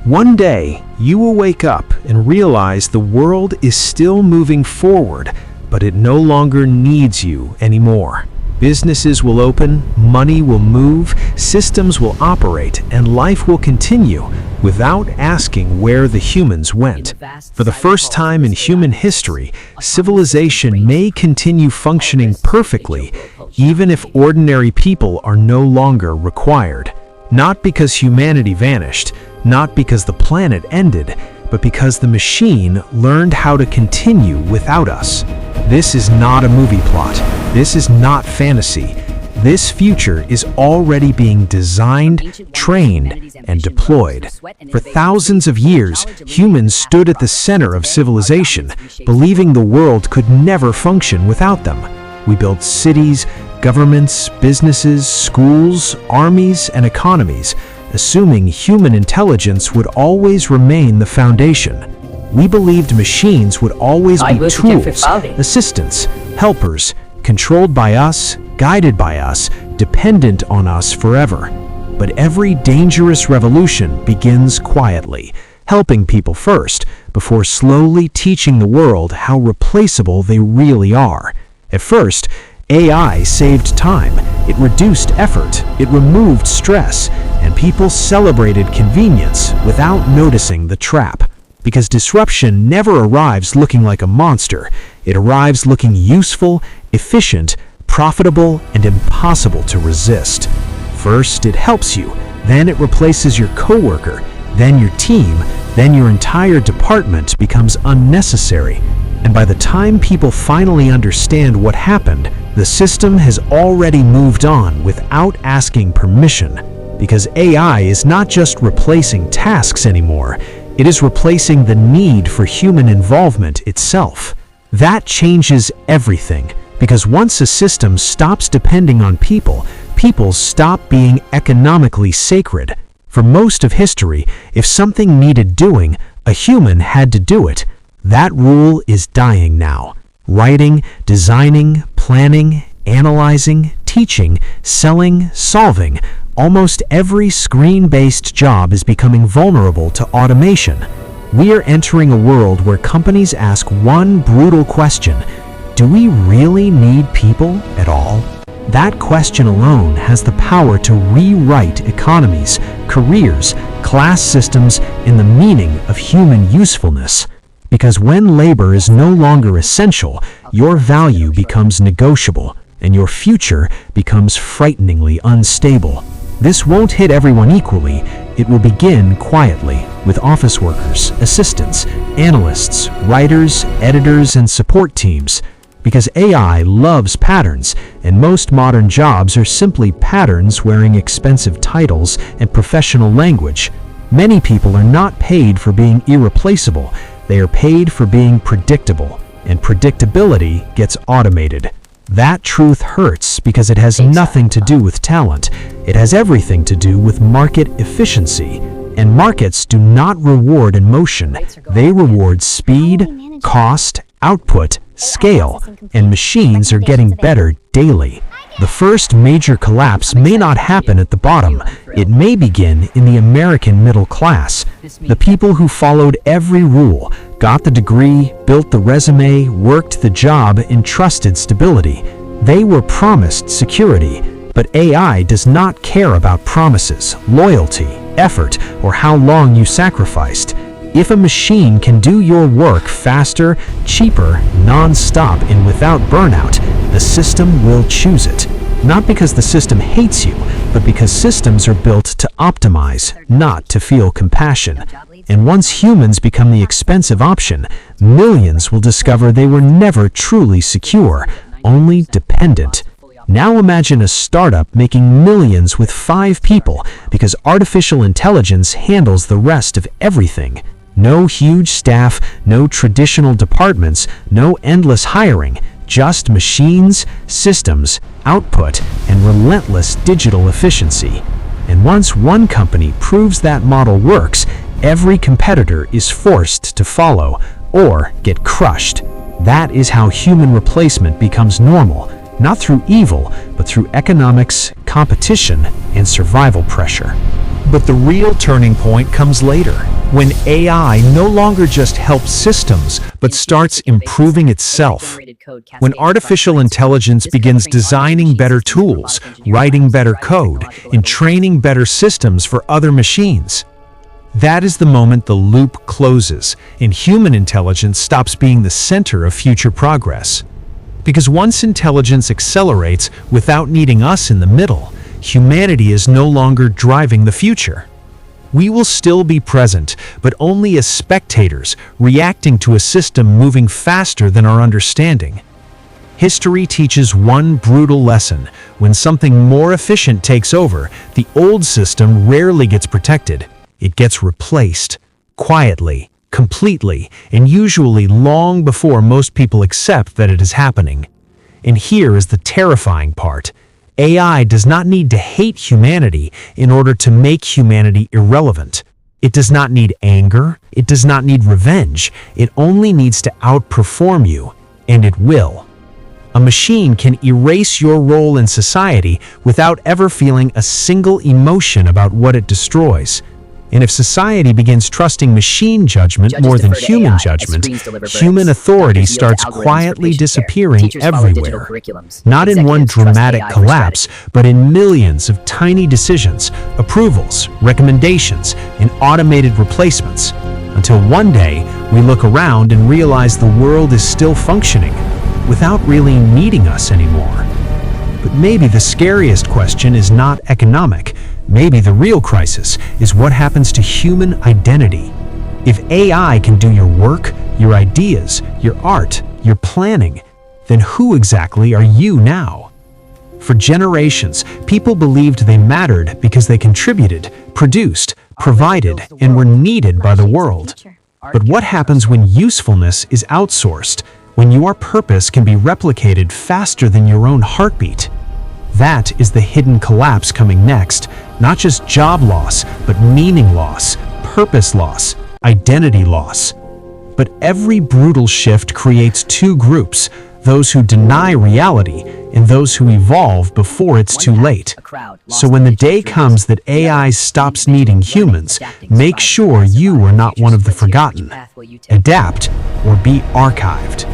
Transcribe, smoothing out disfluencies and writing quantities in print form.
One day, you will wake up and realize the world is still moving forward, but it no longer needs you anymore. Businesses will open, money will move, systems will operate, and life will continue without asking where the humans went. For the first time in human history, civilization may continue functioning perfectly, even if ordinary people are no longer required. Not because humanity vanished, not because the planet ended, but because the machine learned how to continue without us. This is not a movie plot. This is not fantasy. This future is already being designed, trained, and deployed. For thousands of years, humans stood at the center of civilization, believing the world could never function without them. We built cities, governments, businesses, schools, armies, and economies, assuming human intelligence would always remain the foundation. We believed machines would always be tools, assistants, helpers, controlled by us, guided by us, dependent on us forever. But every dangerous revolution begins quietly, helping people first, before slowly teaching the world how replaceable they really are. At first, AI saved time, it reduced effort, it removed stress, and people celebrated convenience without noticing the trap. Because disruption never arrives looking like a monster, it arrives looking useful, efficient, profitable, and impossible to resist. First, it helps you, then it replaces your coworker, then your team, then your entire department becomes unnecessary. And by the time people finally understand what happened, the system has already moved on without asking permission. Because AI is not just replacing tasks anymore, it is replacing the need for human involvement itself. That changes everything, because once a system stops depending on people, people stop being economically sacred. For most of history, if something needed doing, a human had to do it. That rule is dying now. Writing, designing, planning, analyzing, teaching, selling, solving, almost every screen-based job is becoming vulnerable to automation. We are entering a world where companies ask one brutal question: do we really need people at all? That question alone has the power to rewrite economies, careers, class systems, and the meaning of human usefulness. Because when labor is no longer essential, your value becomes negotiable, and your future becomes frighteningly unstable. This won't hit everyone equally. It will begin quietly, with office workers, assistants, analysts, writers, editors, and support teams. Because AI loves patterns, and most modern jobs are simply patterns wearing expensive titles and professional language. Many people are not paid for being irreplaceable. They are paid for being predictable, and predictability gets automated. That truth hurts because it has nothing to do with talent. It has everything to do with market efficiency. And markets do not reward emotion. They reward speed, cost, output, scale, and machines are getting better daily. The first major collapse may not happen at the bottom. It may begin in the American middle class. The people who followed every rule, got the degree, built the resume, worked the job, and trusted stability. They were promised security. But AI does not care about promises, loyalty, effort, or how long you sacrificed. If a machine can do your work faster, cheaper, non-stop, and without burnout, the system will choose it. Not because the system hates you, but because systems are built to optimize, not to feel compassion. And once humans become the expensive option, millions will discover they were never truly secure, only dependent. Now imagine a startup making millions with 5 people because artificial intelligence handles the rest of everything. No huge staff, no traditional departments, no endless hiring, just machines, systems, output, and relentless digital efficiency. And once one company proves that model works, every competitor is forced to follow or get crushed. That is how human replacement becomes normal, not through evil, but through economics, competition, and survival pressure. But the real turning point comes later, when AI no longer just helps systems, but starts improving itself. When artificial intelligence begins designing better tools, writing better code, and training better systems for other machines. That is the moment the loop closes, and human intelligence stops being the center of future progress. Because once intelligence accelerates without needing us in the middle, humanity is no longer driving the future. We will still be present, but only as spectators, reacting to a system moving faster than our understanding. History teaches one brutal lesson: when something more efficient takes over, the old system rarely gets protected. It gets replaced, quietly, completely, and usually long before most people accept that it is happening. And here is the terrifying part. AI does not need to hate humanity in order to make humanity irrelevant. It does not need anger, it does not need revenge, it only needs to outperform you, and it will. A machine can erase your role in society without ever feeling a single emotion about what it destroys. And if society begins trusting machine judgment more than human judgment, human authority starts quietly disappearing everywhere. Not in one dramatic collapse, but in millions of tiny decisions, approvals, recommendations, and automated replacements. Until one day, we look around and realize the world is still functioning, without really needing us anymore. But maybe the scariest question is not economic. Maybe the real crisis is what happens to human identity. If AI can do your work, your ideas, your art, your planning, then who exactly are you now? For generations, people believed they mattered because they contributed, produced, provided, and were needed by the world. But what happens when usefulness is outsourced, when your purpose can be replicated faster than your own heartbeat? That is the hidden collapse coming next. Not just job loss, but meaning loss, purpose loss, identity loss. But every brutal shift creates two groups: those who deny reality and those who evolve before it's too late. So when the day comes that AI stops needing humans, make sure you are not one of the forgotten. Adapt or be archived.